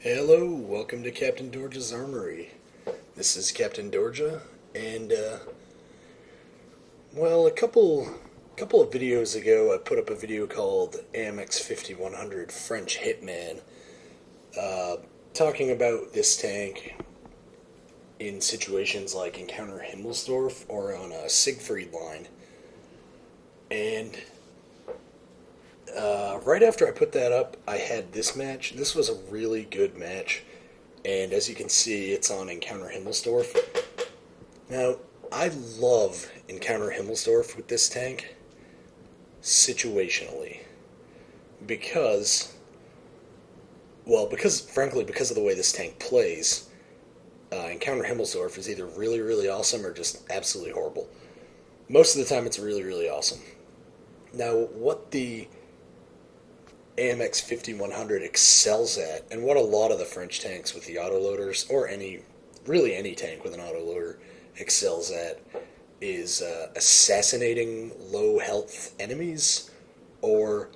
Hello, welcome to Captain Dorja's Armory. This is Captain Dorja, and a couple of videos ago, I put up a video called AMX 5100 French Hitman, uh, talking about this tank in situations like Encounter Himmelsdorf or on a Siegfried line. And right after I put that up, I had this match. This was a really good match, and as you can see, it's on Encounter Himmelsdorf. Now, I love Encounter Himmelsdorf with this tank situationally because, frankly, because of the way this tank plays, Encounter Himmelsdorf is either really, really awesome or just absolutely horrible. Most of the time, it's really, really awesome. Now, what the AMX 5100 excels at, and what a lot of the French tanks with the autoloaders, or any tank with an autoloader excels at, is assassinating low health enemies, or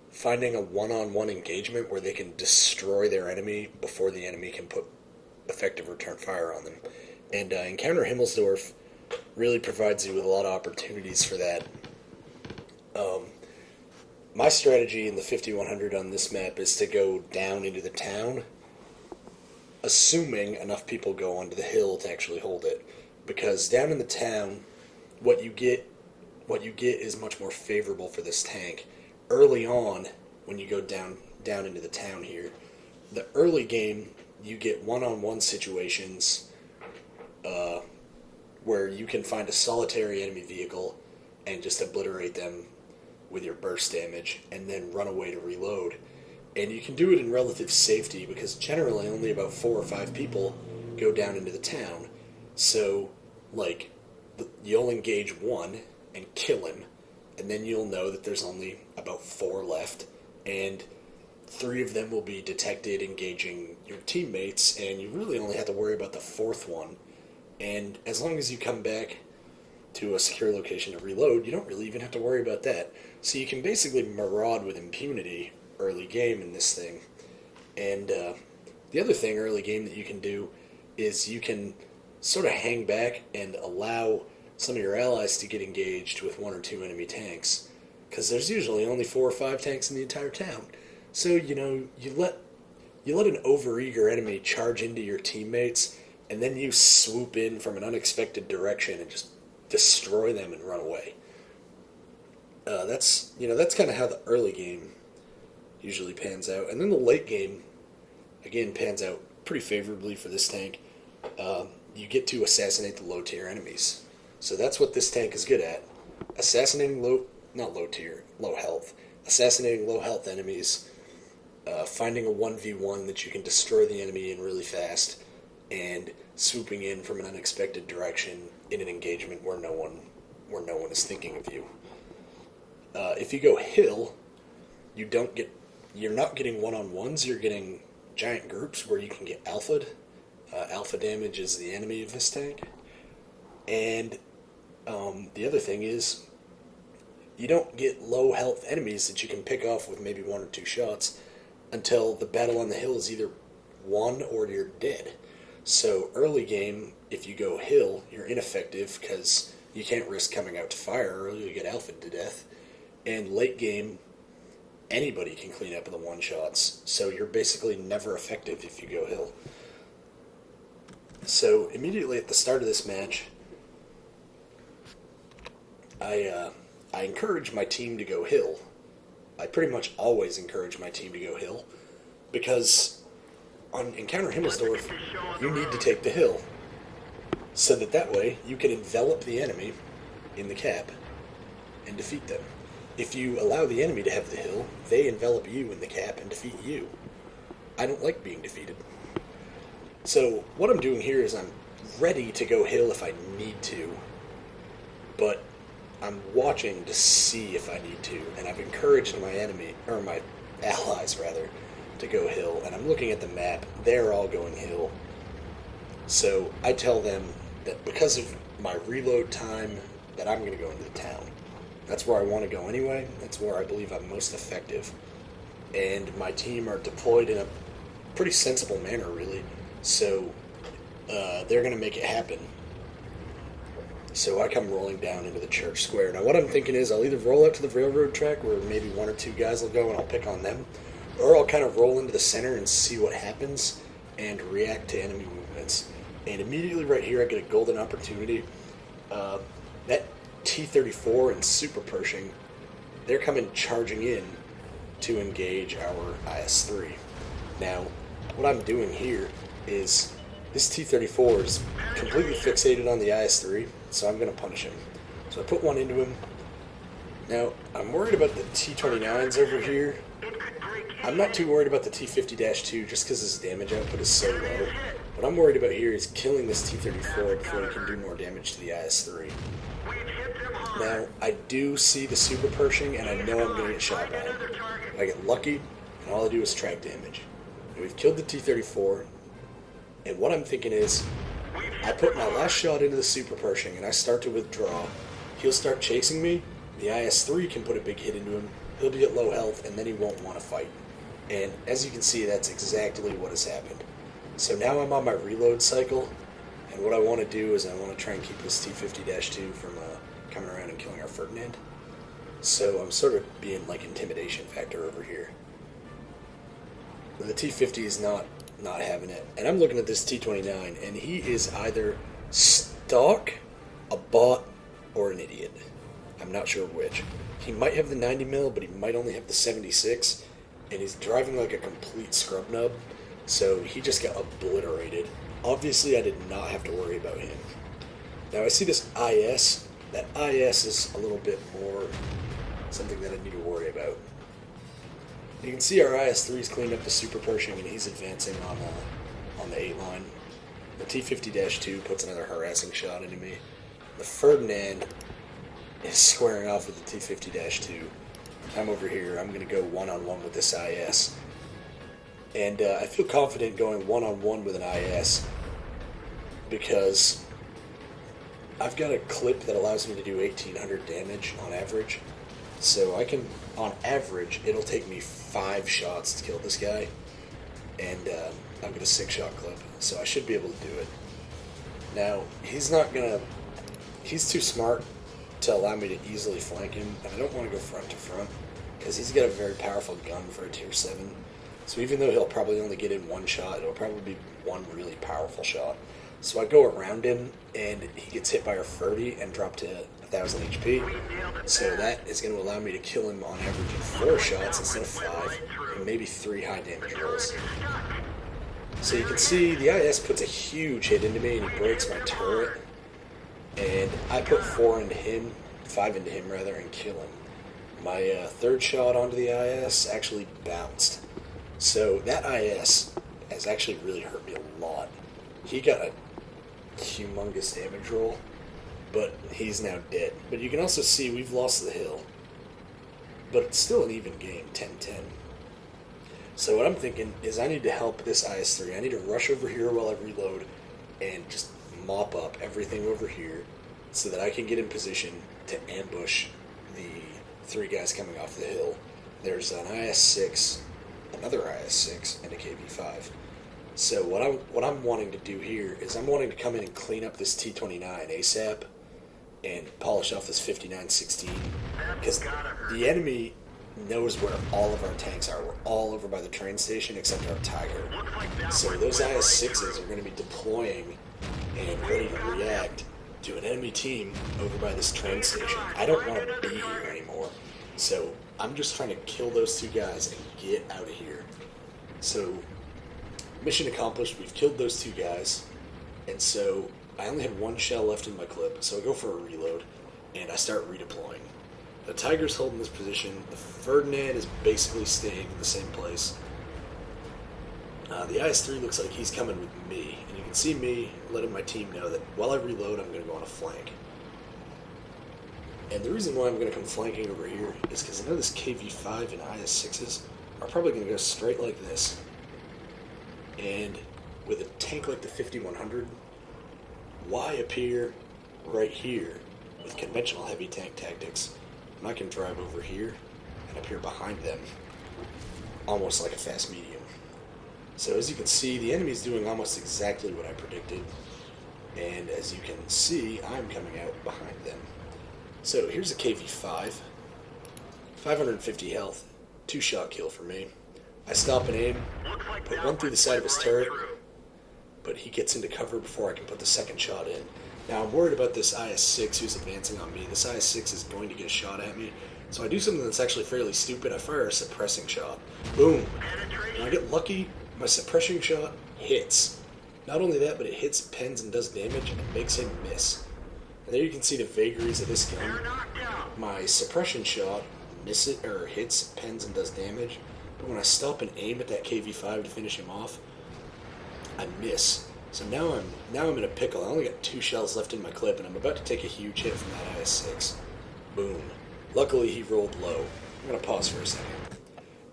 finding a one-on-one engagement where they can destroy their enemy before the enemy can put effective return fire on them. And Encounter Himmelsdorf really provides you with a lot of opportunities for that. My strategy in the 5100 on this map is to go down into the town, assuming enough people go onto the hill to actually hold it. Because down in the town, what you get is much more favorable for this tank. Early on, when you go down into the town here, the early game you get one-on-one situations where you can find a solitary enemy vehicle and just obliterate them with your burst damage, and then run away to reload. And you can do it in relative safety because generally only about 4 or 5 people go down into the town. So, you'll engage one and kill him, and then you'll know that there's only about 4 left, and 3 of them will be detected engaging your teammates, and you really only have to worry about the 4th one. And as long as you come back to a secure location to reload, you don't really even have to worry about that. So you can basically maraud with impunity early game in this thing. And the other thing early game that you can do is you can sort of hang back and allow some of your allies to get engaged with 1 or 2 enemy tanks, because there's usually only 4 or 5 tanks in the entire town. So you let an overeager enemy charge into your teammates, and then you swoop in from an unexpected direction and just destroy them and run away. That's kind of how the early game usually pans out, and then the late game again pans out pretty favorably for this tank. You get to assassinate the low tier enemies, so that's what this tank is good at: assassinating low health, assassinating low health enemies, finding a 1v1 that you can destroy the enemy in really fast, and swooping in from an unexpected direction in an engagement where no one is thinking of you. If you go hill, you're not getting one-on-ones. You're getting giant groups where you can get alpha'd. Alpha damage is the enemy of this tank, and the other thing is you don't get low health enemies that you can pick off with maybe 1 or 2 shots until the battle on the hill is either won or you're dead. So early game, if you go hill, you're ineffective because you can't risk coming out to fire or you get alpha'd to death. And late game, anybody can clean up the one-shots, so you're basically never effective if you go hill. So immediately at the start of this match, I encourage my team to go hill. I pretty much always encourage my team to go hill, because on Encounter Himmelsdorf, you need to take the hill, so that way you can envelop the enemy in the cap and defeat them. If you allow the enemy to have the hill, they envelop you in the cap and defeat you. I don't like being defeated. So what I'm doing here is I'm ready to go hill if I need to, but I'm watching to see if I need to, and I've encouraged my allies to go hill, and I'm looking at the map. They're all going hill. So I tell them that because of my reload time, that I'm going to go into the town. That's where I want to go anyway. That's where I believe I'm most effective. And my team are deployed in a pretty sensible manner, really. So they're going to make it happen. So I come rolling down into the church square. Now what I'm thinking is I'll either roll out to the railroad track where maybe one or two guys will go and I'll pick on them, or I'll kind of roll into the center and see what happens and react to enemy movements. And immediately right here I get a golden opportunity. That T-34 and Super Pershing, they're coming charging in to engage our IS-3. Now, what I'm doing here is this T-34 is completely fixated on the IS-3, so I'm going to punish him. So I put one into him. Now, I'm worried about the T-29s over here. I'm not too worried about the T-50-2 just because his damage output is so low. What I'm worried about here is killing this T-34 before he can do more damage to the IS-3. Now, I do see the Super Pershing, and I know I'm going to get shot by him. I get lucky, and all I do is track damage. And we've killed the T-34, and what I'm thinking is, I put my last shot into the Super Pershing, and I start to withdraw. He'll start chasing me, the IS-3 can put a big hit into him, he'll be at low health, and then he won't want to fight. And as you can see, that's exactly what has happened. So now I'm on my reload cycle, and what I want to do is I want to try and keep this T-50-2 from coming around and killing our Ferdinand. So I'm sort of being like intimidation factor over here. The T-50 is not having it. And I'm looking at this T-29, and he is either stock, a bot, or an idiot. I'm not sure which. He might have the 90 mil, but he might only have the 76, and he's driving like a complete scrub nub, so he just got obliterated. Obviously, I did not have to worry about him. Now, I see this IS. That IS is a little bit more something that I need to worry about. You can see our IS-3's cleaned up the Super Pershing, and he's advancing on the 8 line. The T-50-2 puts another harassing shot into me. The Ferdinand is squaring off with the T-50-2. I'm over here. I'm going to go one-on-one with this IS. And I feel confident going one-on-one with an IS because I've got a clip that allows me to do 1,800 damage on average. So I can, on average, it'll take me 5 shots to kill this guy. And I've got a 6-shot clip, so I should be able to do it. Now, he's too smart to allow me to easily flank him, and I don't want to go front to front, because he's got a very powerful gun for a tier 7. So even though he'll probably only get in 1 shot, it'll probably be 1 really powerful shot. So I go around him, and he gets hit by our 30 and drop to 1,000 HP. So that is going to allow me to kill him on average in 4 shots instead of 5, and maybe 3 high damage rolls. So you can see the IS puts a huge hit into me, and he breaks my turret. And I put 5 into him rather, and kill him. My 3rd shot onto the IS actually bounced. So that IS has actually really hurt me a lot. He got a humongous damage roll, but he's now dead. But you can also see we've lost the hill. But it's still an even game, 10-10. So what I'm thinking is I need to help this IS-3. I need to rush over here while I reload and just mop up everything over here so that I can get in position to ambush the 3 guys coming off the hill. There's an IS-6, another IS-6, and a KV-5. So what I'm wanting to do here is I'm wanting to come in and clean up this T-29 ASAP and polish off this 59-16 because the enemy knows where all of our tanks are. We're all over by the train station except our Tiger. So those IS-6s are going to be deploying and ready to react to an enemy team over by this train station. I don't want to be here anymore. So I'm just trying to kill those 2 guys and get out of here. So mission accomplished. We've killed those 2 guys. And so I only had 1 shell left in my clip. So I go for a reload and I start redeploying. The Tiger's holding this position. The Ferdinand is basically staying in the same place. The IS-3 looks like he's coming with me, and you can see me letting my team know that while I reload, I'm going to go on a flank. And the reason why I'm going to come flanking over here is because I know this KV-5 and IS-6s are probably going to go straight like this. And with a tank like the 5100, why appear right here with conventional heavy tank tactics when I can drive over here and appear behind them almost like a fast medium? So as you can see, the enemy's doing almost exactly what I predicted. And as you can see, I'm coming out behind them. So here's a KV-5. 550 health. 2-shot kill for me. I stop and aim, put one through the side of his turret, but he gets into cover before I can put the second shot in. Now I'm worried about this IS-6 who's advancing on me. This IS-6 is going to get a shot at me. So I do something that's actually fairly stupid. I fire a suppressing shot. Boom. And I get lucky. My suppressing shot hits. Not only that, but it hits Pens and does damage and makes him miss. And there you can see the vagaries of this gun. My suppression shot hits Pens and does damage. But when I stop and aim at that KV-5 to finish him off, I miss. So now I'm in a pickle. I only got 2 shells left in my clip, and I'm about to take a huge hit from that IS-6. Boom. Luckily, he rolled low. I'm going to pause for a second.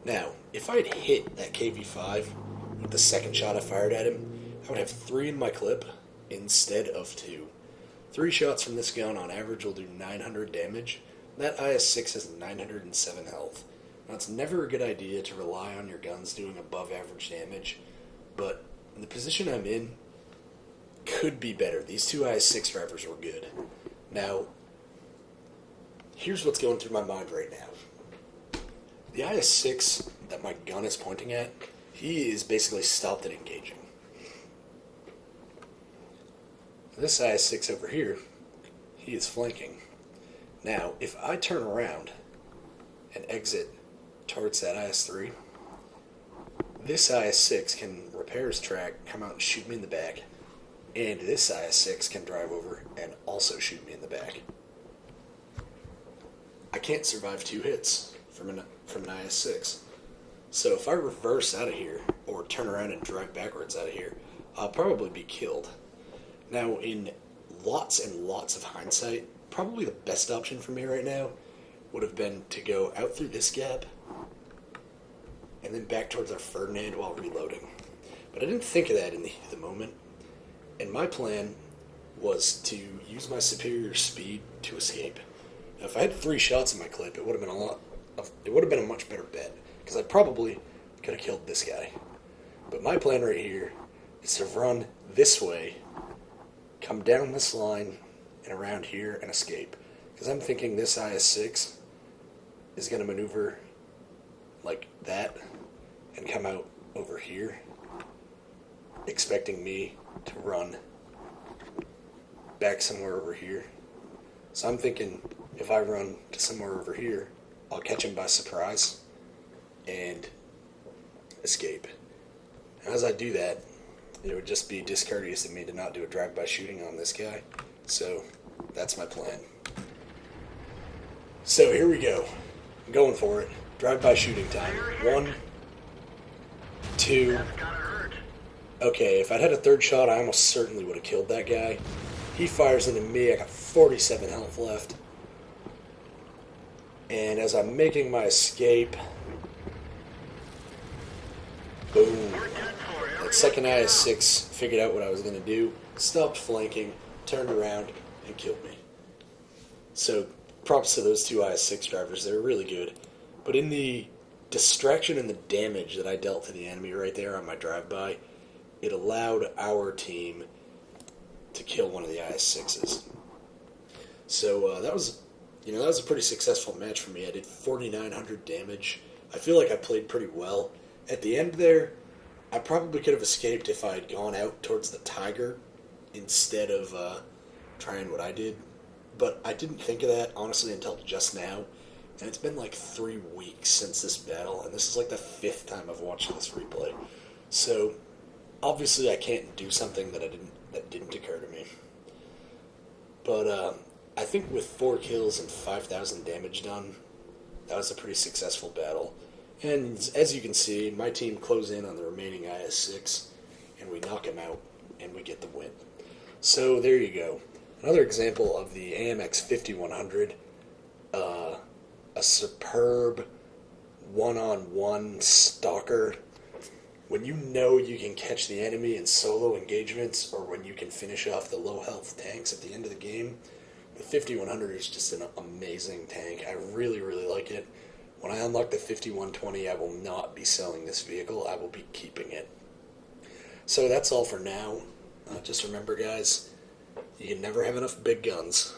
Now, if I had hit that KV-5 with the second shot I fired at him, I would have 3 in my clip instead of 2. 3 shots from this gun on average will do 900 damage. That IS-6 has 907 health. Now, it's never a good idea to rely on your guns doing above average damage, but in the position I'm in, could be better. These 2 IS-6 drivers were good. Now, here's what's going through my mind right now. The IS-6 that my gun is pointing at, he is basically stopped at engaging. This IS-6 over here, he is flanking. Now, if I turn around and exit towards that IS-3, this IS-6 can repair his track, come out and shoot me in the back, and this IS-6 can drive over and also shoot me in the back. I can't survive 2 hits from an IS-6. So if I reverse out of here, or turn around and drive backwards out of here, I'll probably be killed. Now, in lots and lots of hindsight, probably the best option for me right now would have been to go out through this gap and then back towards our Ferdinand while reloading. But I didn't think of that in the heat of the moment, and my plan was to use my superior speed to escape. Now, if I had 3 shots in my clip, it would have been a much better bet, because I probably could have killed this guy. But my plan right here is to run this way, come down this line, and around here and escape. Because I'm thinking this IS-6 is going to maneuver like that and come out over here, expecting me to run back somewhere over here. So I'm thinking if I run to somewhere over here, I'll catch him by surprise and escape. And as I do that, it would just be discourteous of me to not do a drive-by shooting on this guy. So that's my plan. So here we go. I'm going for it. Drive-by shooting time. 1, 2. Okay, if I'd had a 3rd shot, I almost certainly would have killed that guy. He fires into me. I got 47 health left. And as I'm making my escape, boom. That second IS-6 figured out what I was going to do, stopped flanking, turned around, and killed me. So props to those 2 IS-6 drivers. They were really good. But in the distraction and the damage that I dealt to the enemy right there on my drive-by, it allowed our team to kill one of the IS-6s. So that was a pretty successful match for me. I did 4,900 damage. I feel like I played pretty well. At the end there, I probably could have escaped if I had gone out towards the Tiger instead of trying what I did. But I didn't think of that, honestly, until just now. And it's been like 3 weeks since this battle, and this is like the 5th time I've watched this replay. So, obviously I can't do something that didn't occur to me. But I think with 4 kills and 5,000 damage done, that was a pretty successful battle. And as you can see, my team close in on the remaining IS-6, and we knock him out, and we get the win. So there you go. Another example of the AMX 5100, a superb one-on-one stalker. When you know you can catch the enemy in solo engagements, or when you can finish off the low-health tanks at the end of the game, the 5100 is just an amazing tank. I really, really like it. When I unlock the 5120, I will not be selling this vehicle. I will be keeping it. So that's all for now. Just remember, guys, you can never have enough big guns.